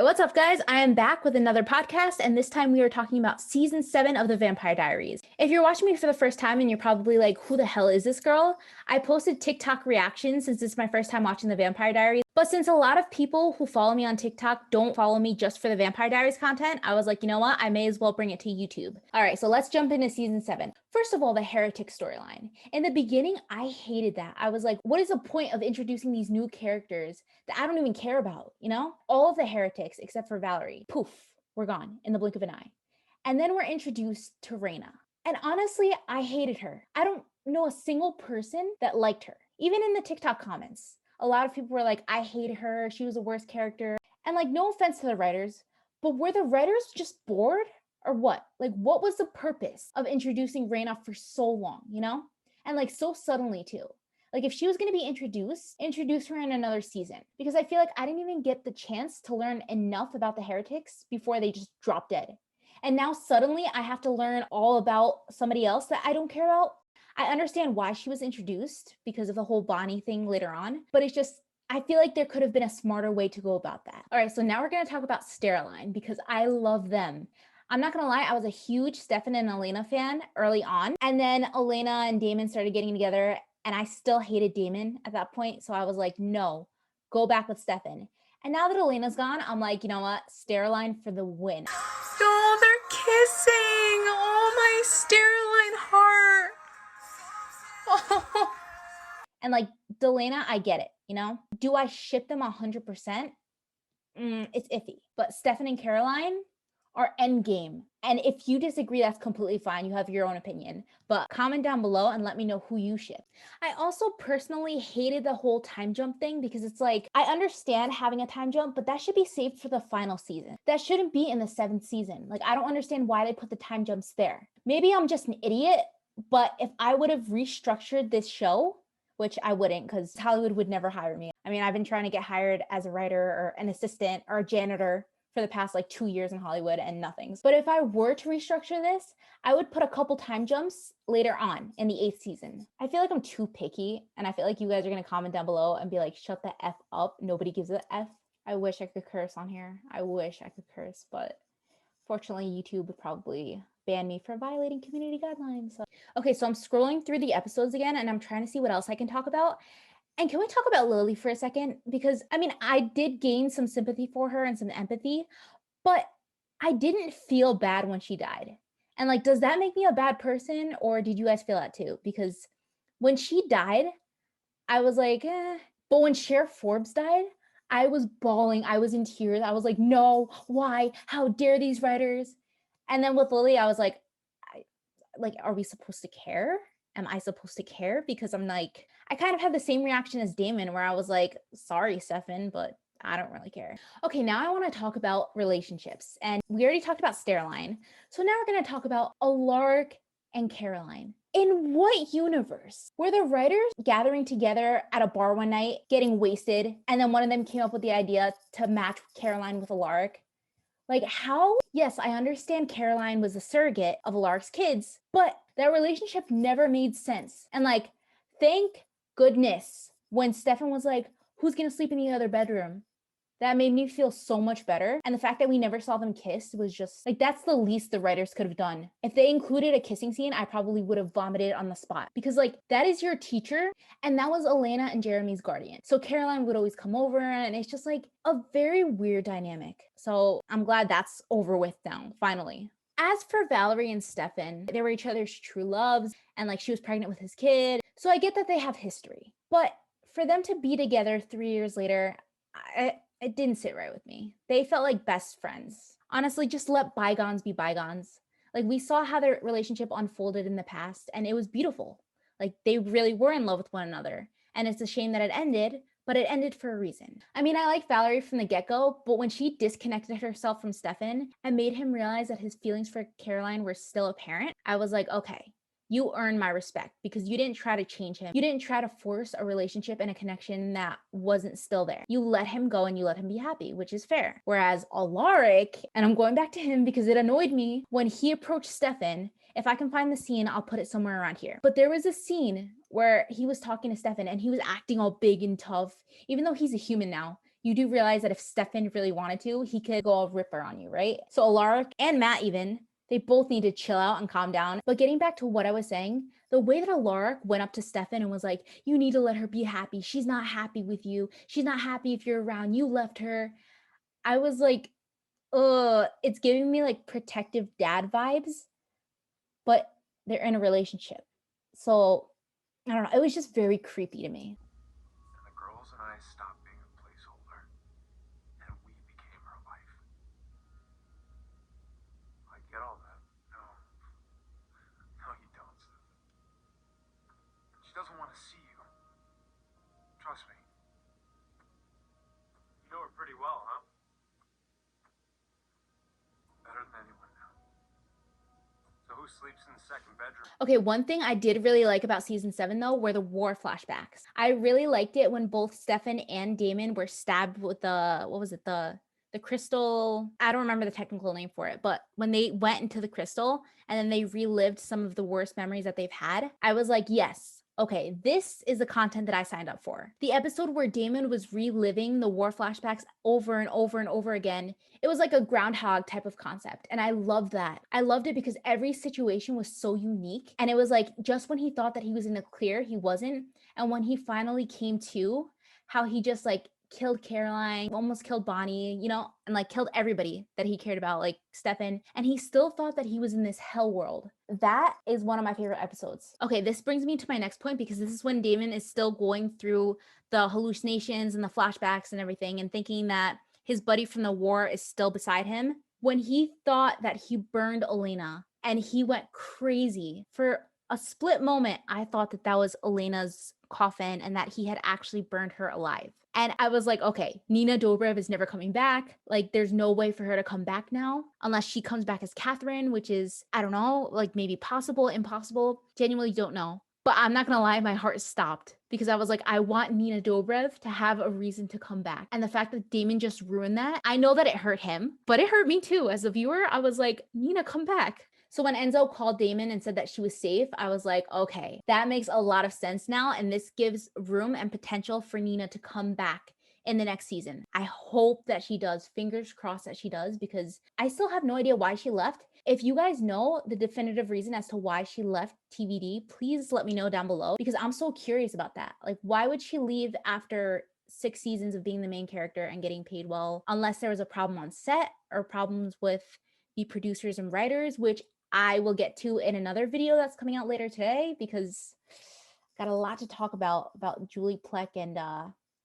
What's up, guys? I am back with another podcast, and this time we are talking about season 7 of the Vampire Diaries. If you're watching me for the first time and you're probably like, who the hell is this girl? I posted TikTok reactions since it's my first time watching the Vampire Diaries. But since a lot of people who follow me on TikTok don't follow me just for the Vampire Diaries content, I was like, you know what? I may as well bring it to YouTube. All right, so let's jump into season 7. First of all, the Heretic storyline. In the beginning, I hated that. I was like, what is the point of introducing these new characters that I don't even care about, you know? All of the Heretics, except for Valerie, poof, we're gone in the blink of an eye. And then we're introduced to Rayna. And honestly, I hated her. I don't know a single person that liked her. Even in the TikTok comments, a lot of people were like, I hate her. She was the worst character. And like, no offense to the writers, but were the writers just bored or what? Like, what was the purpose of introducing Rayna for so long, you know? And like so suddenly too. Like if she was going to be introduce her in another season, because I feel like I didn't even get the chance to learn enough about the Heretics before they just dropped dead. And now suddenly I have to learn all about somebody else that I don't care about. I understand why she was introduced because of the whole Bonnie thing later on, but it's just, I feel like there could have been a smarter way to go about that. All right, so now we're going to talk about Steroline because I love them. I'm not going to lie, I was a huge Stefan and Elena fan early on. And then Elena and Damon started getting together and I still hated Damon at that point. So I was like, no, go back with Stefan. And now that Elena's gone, I'm like, you know what? Steroline for the win. Oh, they're kissing. Oh, my Steroline heart. And like Delana, I get it, you know? Do I ship them 100%? It's iffy. But Stefan and Caroline are endgame. And if you disagree, that's completely fine. You have your own opinion. But comment down below and let me know who you ship. I also personally hated the whole time jump thing because it's like, I understand having a time jump, but that should be saved for the final season. That shouldn't be in the 7th season. Like, I don't understand why they put the time jumps there. Maybe I'm just an idiot, but if I would have restructured this show, which I wouldn't because Hollywood would never hire me. I mean, I've been trying to get hired as a writer or an assistant or a janitor for the past like 2 years in Hollywood and nothing. But if I were to restructure this, I would put a couple time jumps later on in the 8th season. I feel like I'm too picky and I feel like you guys are going to comment down below and be like, shut the F up. Nobody gives a F. I wish I could curse on here. I wish I could curse, but fortunately YouTube would probably ban me for violating community guidelines. Okay, so I'm scrolling through the episodes again and I'm trying to see what else I can talk about. And can we talk about Lily for a second? Because I mean, I did gain some sympathy for her and some empathy, but I didn't feel bad when she died. And like, does that make me a bad person or did you guys feel that too? Because when she died, I was like, eh. But when Sheriff Forbes died, I was bawling. I was in tears. I was like, no, why? How dare these writers? And then with Lily, I was like, are we supposed to care? Am I supposed to care? Because I'm like, I kind of had the same reaction as Damon where I was like, sorry, Stefan, but I don't really care. Okay, now I want to talk about relationships. And we already talked about Steroline. So now we're going to talk about Alaric and Caroline. In what universe were the writers gathering together at a bar one night, getting wasted, and then one of them came up with the idea to match Caroline with Alaric? Like how? Yes, I understand Caroline was a surrogate of Alaric's kids, but that relationship never made sense. And like, thank goodness when Stefan was like, who's gonna sleep in the other bedroom? That made me feel so much better. And the fact that we never saw them kiss was just like, that's the least the writers could have done. If they included a kissing scene, I probably would have vomited on the spot because like that is your teacher. And that was Elena and Jeremy's guardian. So Caroline would always come over and it's just like a very weird dynamic. So I'm glad that's over with now, finally. As for Valerie and Stefan, they were each other's true loves and like she was pregnant with his kid. So I get that they have history, but for them to be together 3 years later, it didn't sit right with me. They felt like best friends. Honestly, just let bygones be bygones. Like we saw how their relationship unfolded in the past and it was beautiful. Like they really were in love with one another. And it's a shame that it ended, but it ended for a reason. I mean, I like Valerie from the get-go, but when she disconnected herself from Stefan and made him realize that his feelings for Caroline were still apparent, I was like, okay, you earn my respect because you didn't try to change him. You didn't try to force a relationship and a connection that wasn't still there. You let him go and you let him be happy, which is fair. Whereas Alaric, and I'm going back to him because it annoyed me when he approached Stefan. If I can find the scene, I'll put it somewhere around here. But there was a scene where he was talking to Stefan and he was acting all big and tough, even though he's a human now. you do realize that if Stefan really wanted to, he could go all ripper on you, right? So Alaric and Matt even, they both need to chill out and calm down. But getting back to what I was saying, the way that Alaric went up to Stefan and was like, you need to let her be happy. She's not happy with you. She's not happy if you're around. You left her. I was like, it's giving me like protective dad vibes, but they're in a relationship. So I don't know. It was just very creepy to me. And the girls and I stopped being a placeholder, and we became her life. I get all that. No, you don't. She doesn't want to see you. Trust me. You know her pretty well, huh? Better than anyone now. So who sleeps in the second bedroom? Okay, one thing I did really like about season 7 though were the war flashbacks. I really liked it when both Stefan and Damon were stabbed with the, what was it, the crystal. I don't remember the technical name for it, but when they went into the crystal and then they relived some of the worst memories that they've had, I was like, yes, okay, this is the content that I signed up for. The episode where Damon was reliving the war flashbacks over and over and over again, it was like a groundhog type of concept. And I loved that. I loved it because every situation was so unique. And it was like, just when he thought that he was in the clear, he wasn't. And when he finally came to, how he just like killed Caroline, almost killed Bonnie, you know, and like killed everybody that he cared about, like Stefan, and he still thought that he was in this hell world. That is one of my favorite episodes. Okay, this brings me to my next point because this is when Damon is still going through the hallucinations and the flashbacks and everything and thinking that his buddy from the war is still beside him. When he thought that he burned Elena and he went crazy for a split moment, I thought that that was Elena's coffin and that he had actually burned her alive. And I was like, okay, Nina Dobrev is never coming back. Like, there's no way for her to come back now unless she comes back as Catherine, which is, I don't know, like maybe possible, impossible. Genuinely don't know. But I'm not gonna lie, my heart stopped because I was like, I want Nina Dobrev to have a reason to come back. And the fact that Damon just ruined that, I know that it hurt him, but it hurt me too. As a viewer, I was like, Nina, come back. So when Enzo called Damon and said that she was safe, I was like, okay, that makes a lot of sense now. And this gives room and potential for Nina to come back in the next season. I hope that she does. Fingers crossed that she does, because I still have no idea why she left. If you guys know the definitive reason as to why she left TVD, please let me know down below, because I'm so curious about that. Like, why would she leave after 6 seasons of being the main character and getting paid well, unless there was a problem on set or problems with the producers and writers, which I will get to in another video that's coming out later today, because got a lot to talk about Julie Plec and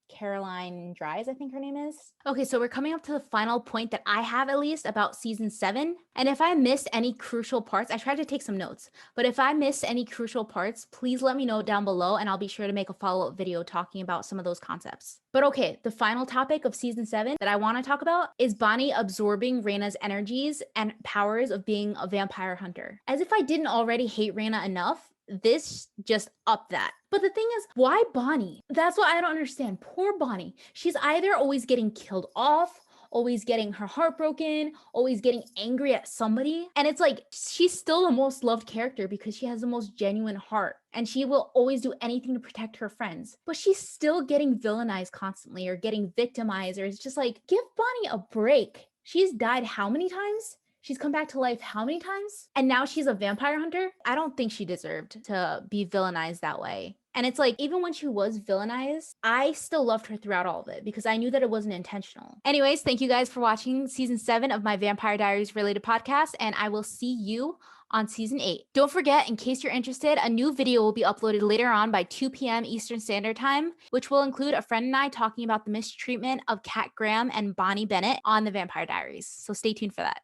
Caroline Dries, I think her name is. Okay, so we're coming up to the final point that I have, at least, about season 7. And if I missed any crucial parts, I tried to take some notes, but if I missed any crucial parts, please let me know down below and I'll be sure to make a follow-up video talking about some of those concepts. But okay, the final topic of season 7 that I want to talk about is Bonnie absorbing Rayna's energies and powers of being a vampire hunter. As if I didn't already hate Rayna enough, this just upped that. But the thing is, why Bonnie? That's what I don't understand. Poor Bonnie. She's either always getting killed off, always getting her heart broken, always getting angry at somebody. And it's like, she's still the most loved character because she has the most genuine heart and she will always do anything to protect her friends. But she's still getting villainized constantly or getting victimized, or it's just like, give Bonnie a break. She's died how many times? She's come back to life how many times? And now she's a vampire hunter? I don't think she deserved to be villainized that way. And it's like, even when she was villainized, I still loved her throughout all of it because I knew that it wasn't intentional. Anyways, thank you guys for watching season 7 of my Vampire Diaries related podcast, and I will see you on season 8. Don't forget, in case you're interested, a new video will be uploaded later on by 2 p.m. Eastern Standard Time, which will include a friend and I talking about the mistreatment of Kat Graham and Bonnie Bennett on the Vampire Diaries. So stay tuned for that.